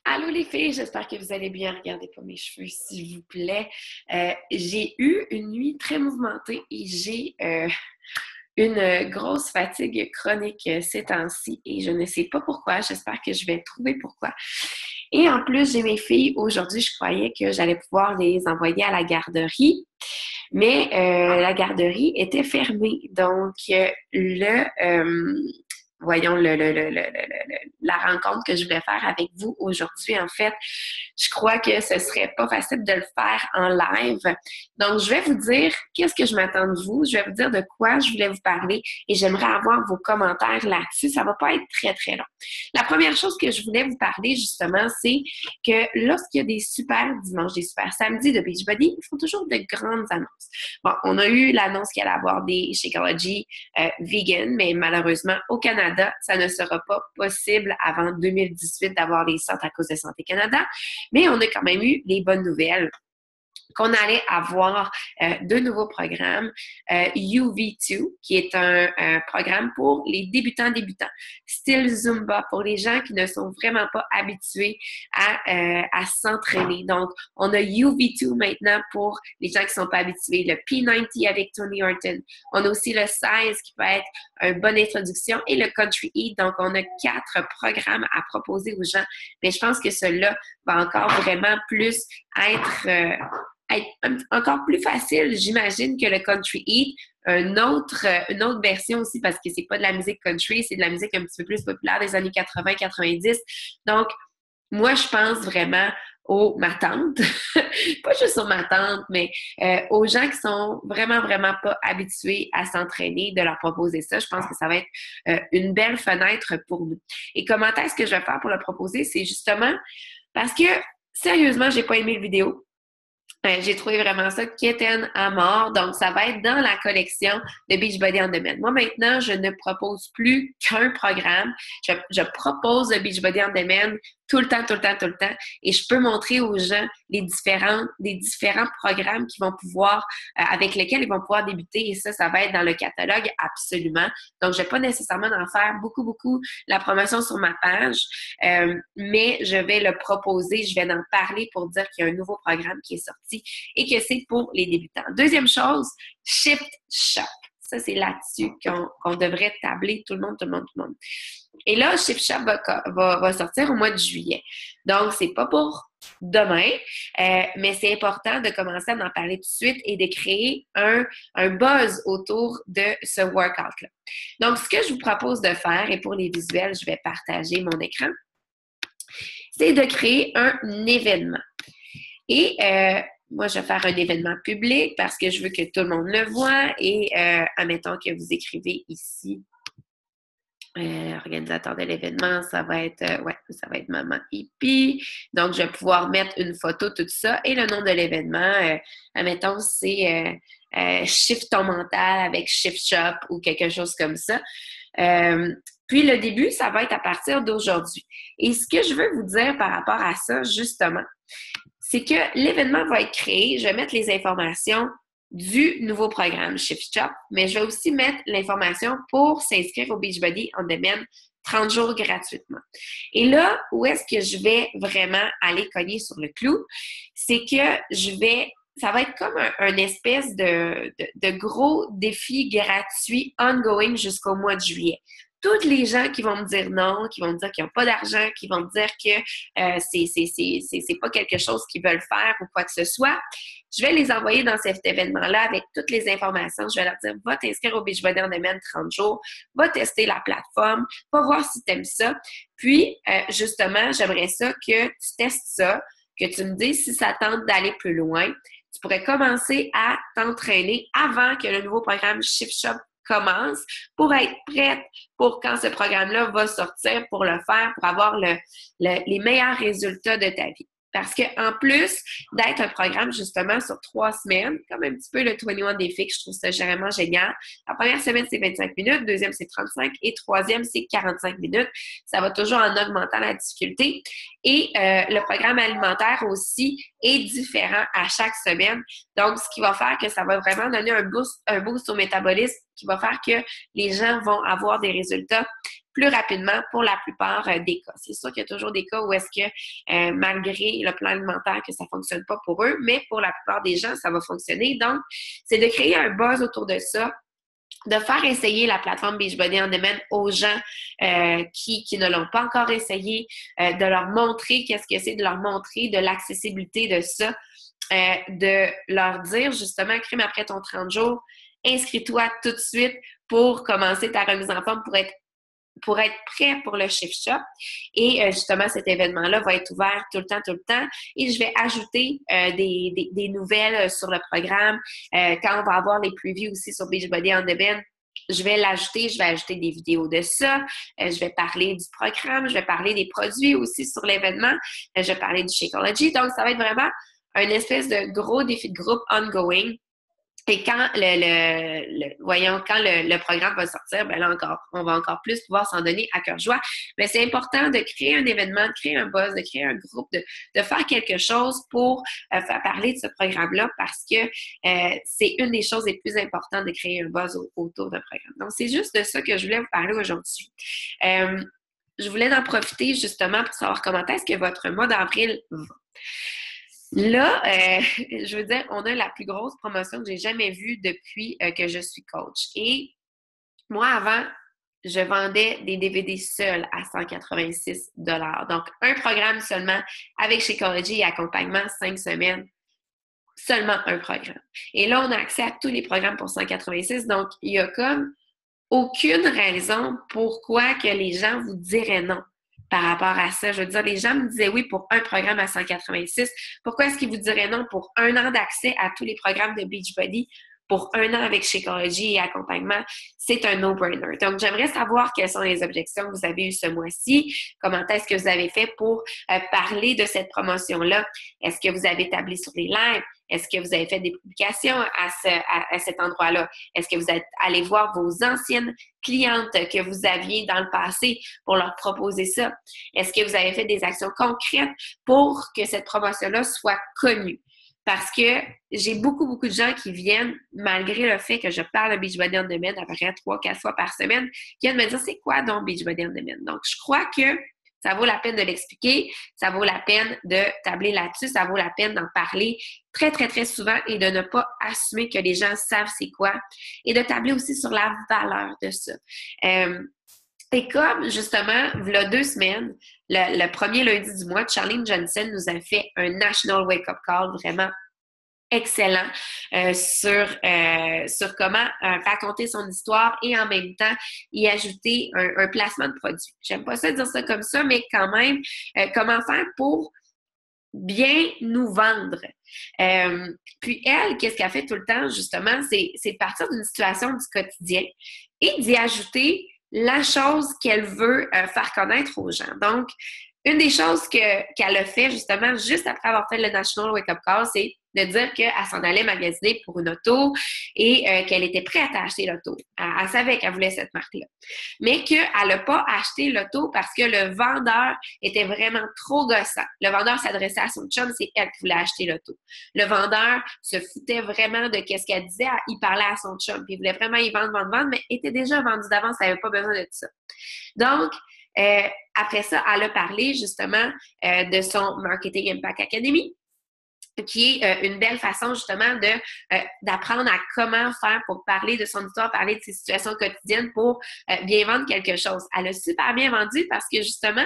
Allô les filles, j'espère que vous allez bien. Regardez pas mes cheveux, s'il vous plaît. J'ai eu une nuit très mouvementée et j'ai une grosse fatigue chronique ces temps-ci et je ne sais pas pourquoi. J'espère que je vais trouver pourquoi. Et en plus, j'ai mes filles. Aujourd'hui, je croyais que j'allais pouvoir les envoyer à la garderie, mais la garderie était fermée. Donc, voyons, la rencontre que je voulais faire avec vous aujourd'hui, en fait, je crois que ce serait pas facile de le faire en live. Donc, je vais vous dire qu'est-ce que je m'attends de vous. Je vais vous dire de quoi je voulais vous parler et j'aimerais avoir vos commentaires là-dessus. Ça va pas être très, très long. La première chose que je voulais vous parler, justement, c'est que lorsqu'il y a des super dimanches, des super samedis de Beachbody, ils font toujours de grandes annonces. Bon, on a eu l'annonce qu'il allait avoir des Shakeology vegan, mais malheureusement, au Canada, ça ne sera pas possible avant 2018 d'avoir les sortes à cause de Santé Canada. Mais on a quand même eu les bonnes nouvelles qu'on allait avoir deux nouveaux programmes, UV2, qui est un programme pour les débutants, style Zumba, pour les gens qui ne sont vraiment pas habitués à s'entraîner. Donc, on a UV2 maintenant pour les gens qui ne sont pas habitués, le P90 avec Tony Horton. On a aussi le 16 qui peut être une bonne introduction et le Country Eat. Donc, on a 4 programmes à proposer aux gens. Mais je pense que celui-là va encore vraiment plus être encore plus facile, j'imagine, que le Country Eat. Une autre version aussi, parce que c'est pas de la musique country, c'est de la musique un petit peu plus populaire des années 80-90. Donc, moi, je pense vraiment aux ma tante, pas juste aux ma tante, mais aux gens qui sont vraiment, vraiment pas habitués à s'entraîner, de leur proposer ça. Je pense que ça va être une belle fenêtre pour nous. Et comment est-ce que je vais faire pour le proposer? C'est justement parce que, sérieusement, j'ai pas aimé le vidéo. J'ai trouvé vraiment ça quétaine à mort. Donc, ça va être dans la collection de Beachbody On Demand. Moi, maintenant, je ne propose plus qu'un programme. Je propose le Beachbody On Demand tout le temps, tout le temps, tout le temps. Et je peux montrer aux gens les différents programmes qui vont pouvoir, avec lesquels ils vont pouvoir débuter. Et ça va être dans le catalogue absolument. Donc, je ne vais pas nécessairement en faire beaucoup la promotion sur ma page, mais je vais le proposer, je vais en parler pour dire qu'il y a un nouveau programme qui est sorti et que c'est pour les débutants. Deuxième chose, Shift Shop. Ça, c'est là-dessus qu'on devrait tabler tout le monde. Et là, Shift Shop va sortir au mois de juillet. Donc, c'est pas pour demain, mais c'est important de commencer à en parler tout de suite et de créer un buzz autour de ce workout-là. Donc, ce que je vous propose de faire, et pour les visuels, je vais partager mon écran, c'est de créer un événement. Et moi, je vais faire un événement public parce que je veux que tout le monde le voit. Et admettons que vous écrivez ici, organisateur de l'événement, ça va être Maman Hippie. Donc, je vais pouvoir mettre une photo, tout ça. Et le nom de l'événement, admettons, c'est Shift ton mental avec Shift Shop ou quelque chose comme ça. Puis le début, ça va être à partir d'aujourd'hui. Et ce que je veux vous dire par rapport à ça, justement, c'est que l'événement va être créé. Je vais mettre les informations du nouveau programme Shift Shop, mais je vais aussi mettre l'information pour s'inscrire au Beachbody On Demand 30 jours gratuitement. Et là, où est-ce que je vais vraiment aller cogner sur le clou? C'est que ça va être comme un espèce de gros défi gratuit ongoing jusqu'au mois de juillet. Toutes les gens qui vont me dire non, qui vont me dire qu'ils n'ont pas d'argent, qui vont me dire que c'est pas quelque chose qu'ils veulent faire ou quoi que ce soit, je vais les envoyer dans cet événement-là avec toutes les informations. Je vais leur dire, va t'inscrire au Beachbody On Demand 30 jours, va tester la plateforme, va voir si tu aimes ça. Puis, justement, j'aimerais ça que tu testes ça, que tu me dises si ça tente d'aller plus loin. Tu pourrais commencer à t'entraîner avant que le nouveau programme Shift Shop commence pour être prête pour quand ce programme-là va sortir, pour le faire, pour avoir les meilleurs résultats de ta vie. Parce qu'en plus d'être un programme justement sur 3 semaines, comme un petit peu le 21 Défi, je trouve ça vraiment génial. La première semaine, c'est 25 minutes, deuxième, c'est 35 et troisième, c'est 45 minutes. Ça va toujours en augmentant la difficulté. Et le programme alimentaire aussi est différent à chaque semaine. Donc, ce qui va faire que ça va vraiment donner un boost au métabolisme qui va faire que les gens vont avoir des résultats plus rapidement pour la plupart des cas. C'est sûr qu'il y a toujours des cas où est-ce que, malgré le plan alimentaire, que ça ne fonctionne pas pour eux, mais pour la plupart des gens, ça va fonctionner. Donc, c'est de créer un buzz autour de ça, de faire essayer la plateforme Beachbody On Demand aux gens qui ne l'ont pas encore essayé, de leur montrer qu'est-ce que c'est, de leur montrer de l'accessibilité de ça, de leur dire justement, crime après ton 30 jours, inscris-toi tout de suite pour commencer ta remise en forme, pour être prêt pour le Shift Shop. Et justement, cet événement-là va être ouvert tout le temps. Et je vais ajouter des nouvelles sur le programme. Quand on va avoir les previews aussi sur Beachbody On Demand, je vais l'ajouter, je vais ajouter des vidéos de ça, je vais parler du programme, je vais parler des produits aussi sur l'événement, je vais parler du Shakeology. Donc, ça va être vraiment un espèce de gros défi de groupe ongoing. Et quand quand le programme va sortir, ben là encore, on va encore plus pouvoir s'en donner à cœur joie. Mais c'est important de créer un événement, de créer un buzz, de créer un groupe, de faire quelque chose pour faire parler de ce programme-là parce que c'est une des choses les plus importantes de créer un buzz autour d'un programme. Donc, c'est juste de ça que je voulais vous parler aujourd'hui. Je voulais en profiter justement pour savoir comment est-ce que votre mois d'avril va. Là, je veux dire, on a la plus grosse promotion que j'ai jamais vue depuis que je suis coach. Et moi, avant, je vendais des DVD seuls à 186 $. Donc, un programme seulement avec Shakeology et accompagnement 5 semaines. Seulement un programme. Et là, on a accès à tous les programmes pour 186. Donc, il y a comme aucune raison pourquoi que les gens vous diraient non par rapport à ça. Je veux dire, les gens me disaient oui pour un programme à 186. Pourquoi est-ce qu'ils vous diraient non pour un an d'accès à tous les programmes de Beachbody, pour un an avec Shakeology et accompagnement? C'est un no-brainer. Donc, j'aimerais savoir quelles sont les objections que vous avez eues ce mois-ci. Comment est-ce que vous avez fait pour parler de cette promotion-là? Est-ce que vous avez établi sur les lives? Est-ce que vous avez fait des publications à cet endroit-là? Est-ce que vous êtes allé voir vos anciennes clientes que vous aviez dans le passé pour leur proposer ça? Est-ce que vous avez fait des actions concrètes pour que cette promotion-là soit connue? Parce que j'ai beaucoup de gens qui viennent, malgré le fait que je parle de Beachbody On Demand à peu près 3-4 fois par semaine, qui viennent me dire c'est quoi donc Beachbody On Demand? Donc, je crois que ça vaut la peine de l'expliquer, ça vaut la peine de tabler là-dessus, ça vaut la peine d'en parler très souvent et de ne pas assumer que les gens savent c'est quoi et de tabler aussi sur la valeur de ça. Et comme, justement, il y a 2 semaines, le premier lundi du mois, Charlene Johnson nous a fait un National Wake-up Call vraiment excellent sur comment raconter son histoire et en même temps y ajouter un placement de produit. J'aime pas ça dire ça comme ça, mais quand même, comment faire pour bien nous vendre. Puis elle, qu'est-ce qu'elle fait tout le temps, justement, c'est de partir d'une situation du quotidien et d'y ajouter la chose qu'elle veut faire connaître aux gens. Donc, une des choses qu'elle a fait, justement, juste après avoir fait le National Wake-up Call, c'est de dire qu'elle s'en allait magasiner pour une auto et qu'elle était prête à acheter l'auto. Elle savait qu'elle voulait cette marque-là. Mais qu'elle n'a pas acheté l'auto parce que le vendeur était vraiment trop gossant. Le vendeur s'adressait à son chum, c'est elle qui voulait acheter l'auto. Le vendeur se foutait vraiment de ce qu'elle disait. Il parlait à son chum, puis il voulait vraiment y vendre, mais était déjà vendu d'avance, elle n'avait pas besoin de ça. Donc, après ça, elle a parlé justement de son Marketing Impact Academy, qui est une belle façon justement d'apprendre à comment faire pour parler de son histoire, parler de ses situations quotidiennes pour bien vendre quelque chose. Elle a super bien vendu parce que justement,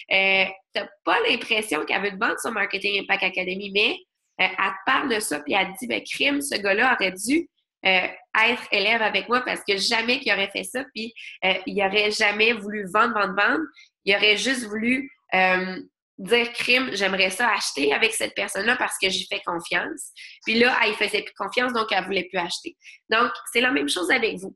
t'as pas l'impression qu'elle veut te vendre son Marketing Impact Academy, mais elle te parle de ça puis elle te dit, ben crime, ce gars-là aurait dû être élève avec moi parce que jamais qu'il aurait fait ça puis il aurait jamais voulu vendre. Il aurait juste voulu dire crime, j'aimerais ça acheter avec cette personne-là parce que j'y fais confiance. Puis là, elle faisait plus confiance, donc elle voulait plus acheter. Donc, c'est la même chose avec vous.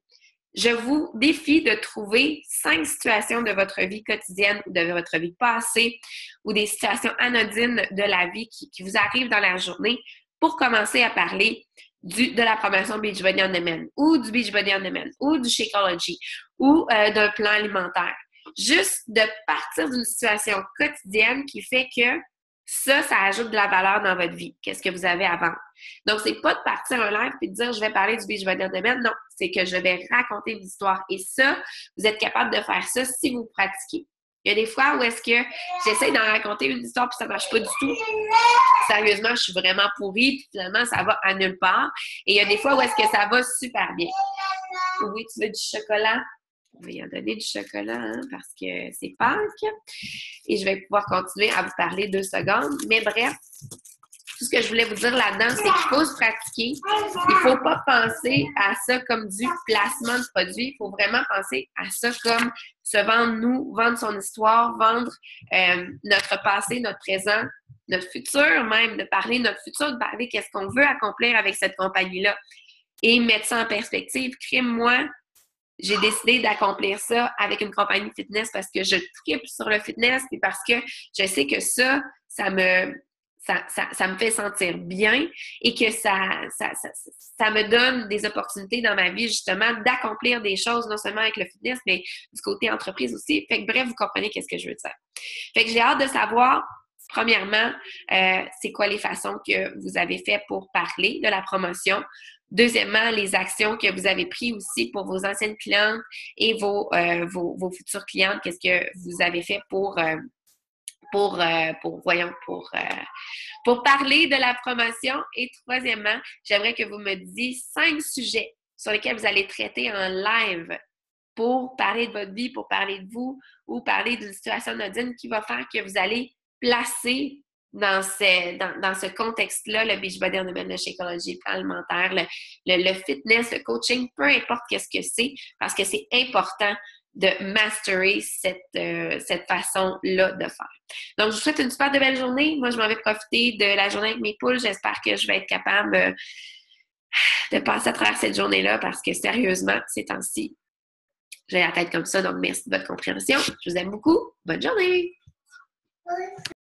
Je vous défie de trouver 5 situations de votre vie quotidienne ou de votre vie passée ou des situations anodines de la vie qui vous arrivent dans la journée pour commencer à parler de la promotion Beachbody On Demand ou du Beachbody On Demand ou du Shakeology ou d'un plan alimentaire. Juste de partir d'une situation quotidienne qui fait que Ça ajoute de la valeur dans votre vie. Qu'est-ce que vous avez à vendre? Donc, c'est pas de partir un live et de dire, je vais parler du Beachbody on Demand. Non, c'est que je vais raconter une histoire. Et ça, vous êtes capable de faire ça si vous pratiquez. Il y a des fois où est-ce que j'essaie d'en raconter une histoire puis ça marche pas du tout. Sérieusement, je suis vraiment pourrie puis finalement, ça va à nulle part. Et il y a des fois où est-ce que ça va super bien. Oui, tu veux du chocolat? On va y en donner du chocolat, hein, parce que c'est Pâques. Et je vais pouvoir continuer à vous parler 2 secondes. Mais bref, tout ce que je voulais vous dire là-dedans, c'est qu'il faut se pratiquer. Il ne faut pas penser à ça comme du placement de produit. Il faut vraiment penser à ça comme se vendre nous, vendre son histoire, vendre notre passé, notre présent, notre futur même, de parler de notre futur, de parler qu'est-ce qu'on veut accomplir avec cette compagnie-là. Et mettre ça en perspective. Crime-moi, j'ai décidé d'accomplir ça avec une compagnie fitness parce que je tripe sur le fitness et parce que je sais que ça me fait sentir bien et que ça me donne des opportunités dans ma vie, justement, d'accomplir des choses, non seulement avec le fitness, mais du côté entreprise aussi. Fait que bref, vous comprenez qu'est-ce que je veux dire. Fait que j'ai hâte de savoir, premièrement, c'est quoi les façons que vous avez fait pour parler de la promotion. Deuxièmement, les actions que vous avez prises aussi pour vos anciennes clientes et vos futures clientes. Qu'est-ce que vous avez fait pour parler de la promotion. Et troisièmement, j'aimerais que vous me disiez 5 sujets sur lesquels vous allez traiter en live pour parler de votre vie, pour parler de vous ou parler d'une situation anodine qui va faire que vous allez placer dans ce contexte-là le Beachbody on Demand, le Shakeology, le plan alimentaire, le fitness, le coaching, peu importe qu'est-ce que c'est, parce que c'est important de masterer cette façon-là de faire. Donc, je vous souhaite une super de belle journée. Moi, je m'en vais profiter de la journée avec mes poules. J'espère que je vais être capable de passer à travers cette journée-là parce que, sérieusement, ces temps-ci, j'ai la tête comme ça. Donc, merci de votre compréhension. Je vous aime beaucoup. Bonne journée!